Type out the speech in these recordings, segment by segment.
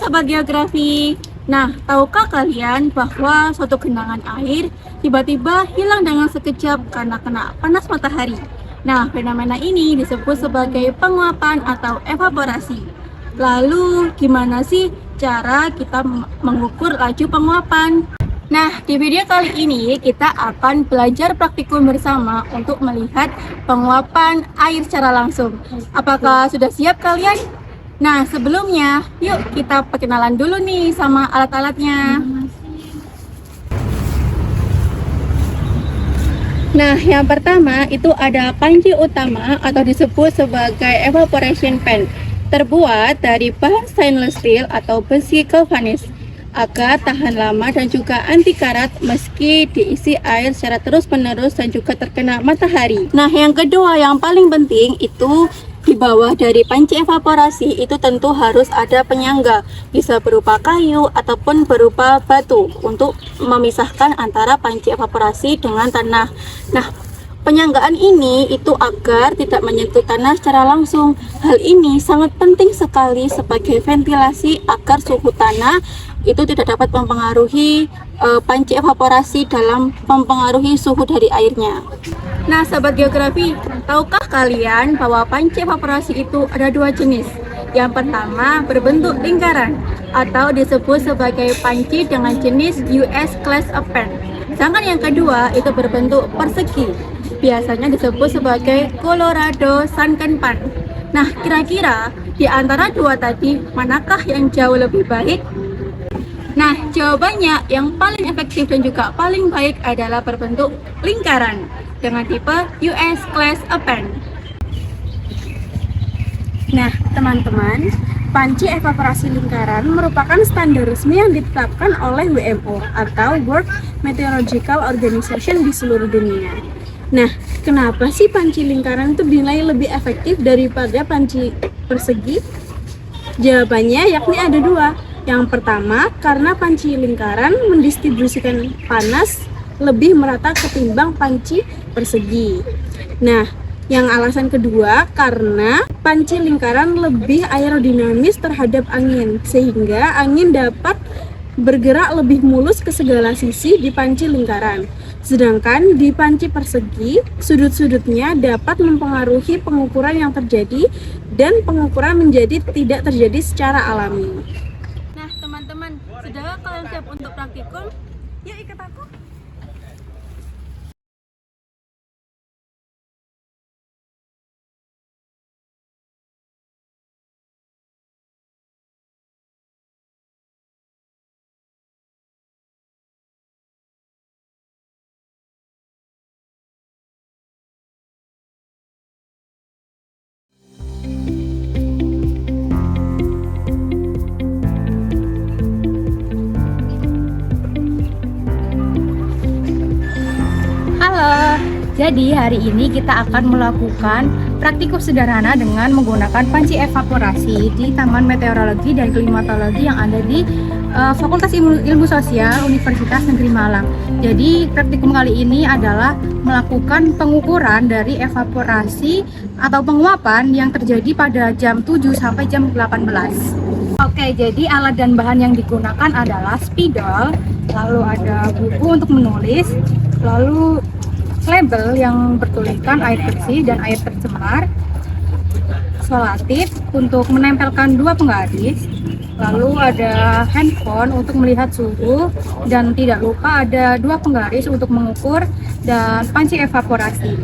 Sobat Geografi. Nah, tahukah kalian bahwa suatu genangan air tiba-tiba hilang dengan sekejap karena kena panas matahari? Nah, fenomena ini disebut sebagai penguapan atau evaporasi. Lalu, gimana sih cara kita mengukur laju penguapan? Nah, di video kali ini kita akan belajar praktikum bersama untuk melihat penguapan air secara langsung. Apakah sudah siap kalian? Nah, sebelumnya, yuk kita perkenalan dulu nih sama alat-alatnya. Nah, yang pertama itu ada panci utama atau disebut sebagai evaporation pan. Terbuat dari bahan stainless steel atau besi galvanis agar tahan lama dan juga anti karat meski diisi air secara terus-menerus dan juga terkena matahari. Nah, yang kedua yang paling penting itu di bawah dari panci evaporasi itu tentu harus ada penyangga, bisa berupa kayu ataupun berupa batu untuk memisahkan antara panci evaporasi dengan tanah. Nah, penyanggaan ini itu agar tidak menyentuh tanah secara langsung. Hal ini sangat penting sekali sebagai ventilasi agar suhu tanah itu tidak dapat mempengaruhi panci evaporasi dalam mempengaruhi suhu dari airnya. Nah, Sobat Geografi, tahukah kalian bahwa panci evaporasi itu ada dua jenis? Yang pertama berbentuk lingkaran atau disebut sebagai panci dengan jenis US class pan. Sedangkan yang kedua itu berbentuk persegi, biasanya disebut sebagai Colorado sunken pan. Nah, kira-kira di antara dua tadi manakah yang jauh lebih baik? Nah, jawabannya yang paling efektif dan juga paling baik adalah berbentuk lingkaran dengan tipe US class pan. Nah, teman-teman, panci evaporasi lingkaran merupakan standar resmi yang ditetapkan oleh WMO atau World Meteorological Organization di seluruh dunia. Nah, kenapa sih panci lingkaran itu dinilai lebih efektif daripada panci persegi? Jawabannya yakni ada dua. Yang pertama, karena panci lingkaran mendistribusikan panas lebih merata ketimbang panci persegi. Nah, yang alasan kedua, karena panci lingkaran lebih aerodinamis terhadap angin, sehingga angin dapat bergerak lebih mulus ke segala sisi di panci lingkaran. Sedangkan di panci persegi, sudut-sudutnya dapat mempengaruhi pengukuran yang terjadi dan pengukuran menjadi tidak terjadi secara alami. Nah, teman-teman, sudahkah kalian siap untuk praktikum? Yuk ikut aku. Halo, jadi hari ini kita akan melakukan praktikum sederhana dengan menggunakan panci evaporasi di Taman Meteorologi dan Klimatologi yang ada di Fakultas Ilmu Sosial Universitas Negeri Malang. Jadi praktikum kali ini adalah melakukan pengukuran dari evaporasi atau penguapan yang terjadi pada jam 7 sampai jam 18. Oke, jadi alat dan bahan yang digunakan adalah spidol, lalu ada buku untuk menulis, lalu label yang bertuliskan air bersih dan air tercemar, solatif untuk menempelkan dua penggaris, lalu ada handphone untuk melihat suhu, dan tidak lupa ada dua penggaris untuk mengukur, dan panci evaporasi.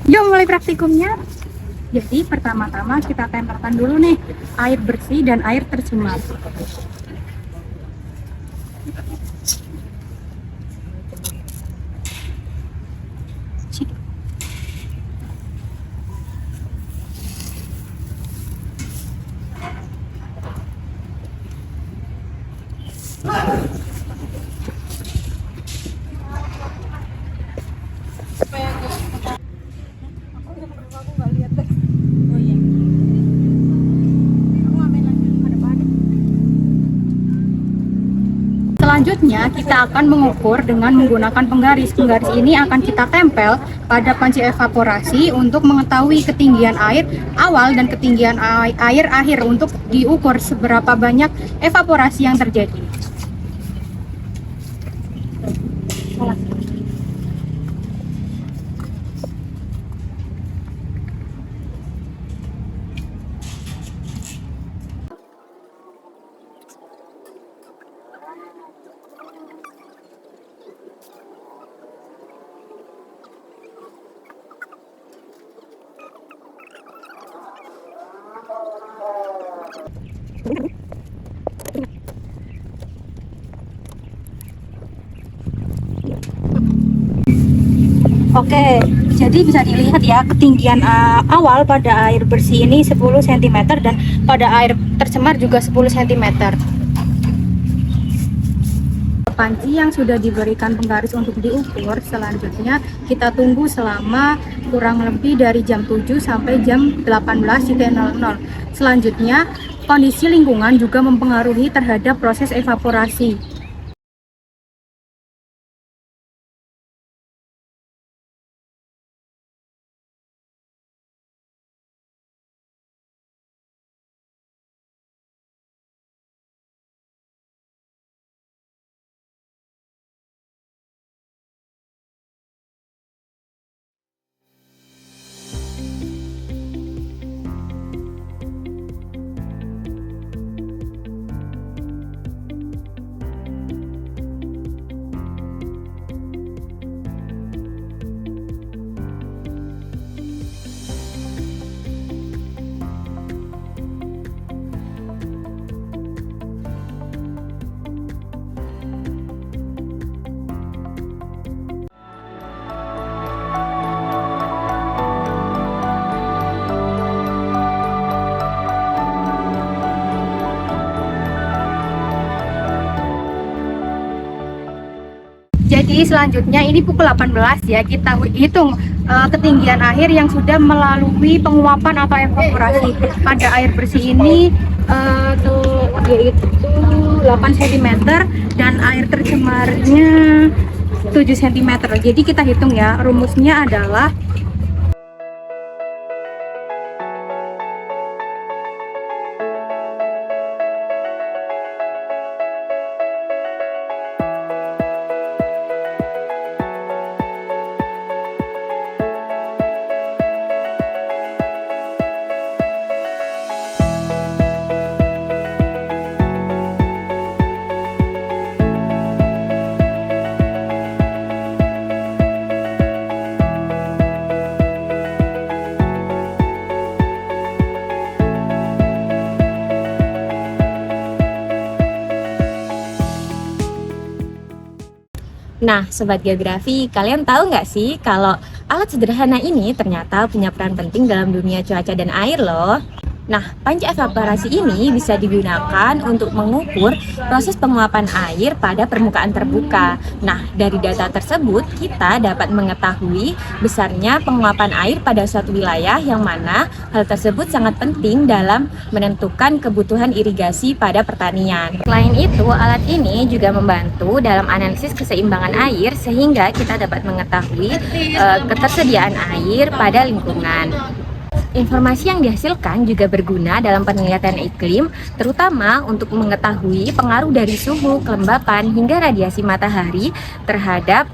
Yuk mulai praktikumnya. Jadi pertama-tama kita tempelkan dulu nih air bersih dan air tercemar. Selanjutnya kita akan mengukur dengan menggunakan penggaris. Penggaris ini akan kita tempel pada panci evaporasi untuk mengetahui ketinggian air awal dan ketinggian air akhir untuk diukur seberapa banyak evaporasi yang terjadi. Oke, jadi bisa dilihat ya ketinggian awal pada air bersih ini 10 cm dan pada air tercemar juga 10 cm. Panci yang sudah diberikan penggaris untuk diukur, selanjutnya kita tunggu selama kurang lebih dari jam 7 sampai jam 18.00. Selanjutnya, kondisi lingkungan juga mempengaruhi terhadap proses evaporasi. Jadi selanjutnya ini pukul 18 ya, kita hitung ketinggian air yang sudah melalui penguapan atau evaporasi pada air bersih ini yaitu 8 cm dan air tercemarnya 7 cm. Jadi kita hitung ya, rumusnya adalah Nah, Sobat Geografi, kalian tahu nggak sih kalau alat sederhana ini ternyata punya peran penting dalam dunia cuaca dan air loh. Nah, panci evaporasi ini bisa digunakan untuk mengukur proses penguapan air pada permukaan terbuka. Nah, dari data tersebut kita dapat mengetahui besarnya penguapan air pada suatu wilayah yang mana hal tersebut sangat penting dalam menentukan kebutuhan irigasi pada pertanian. Selain itu, alat ini juga membantu dalam analisis keseimbangan air sehingga kita dapat mengetahui ketersediaan air pada lingkungan. Informasi yang dihasilkan juga berguna dalam penelitian iklim, terutama untuk mengetahui pengaruh dari suhu, kelembapan, hingga radiasi matahari terhadap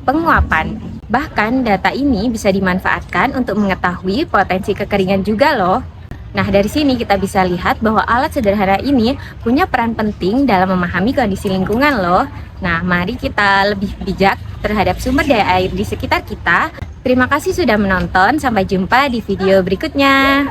penguapan. Bahkan data ini bisa dimanfaatkan untuk mengetahui potensi kekeringan juga loh. Nah, dari sini kita bisa lihat bahwa alat sederhana ini punya peran penting dalam memahami kondisi lingkungan loh. Nah, mari kita lebih bijak terhadap sumber daya air di sekitar kita. Terima kasih sudah menonton, sampai jumpa di video berikutnya.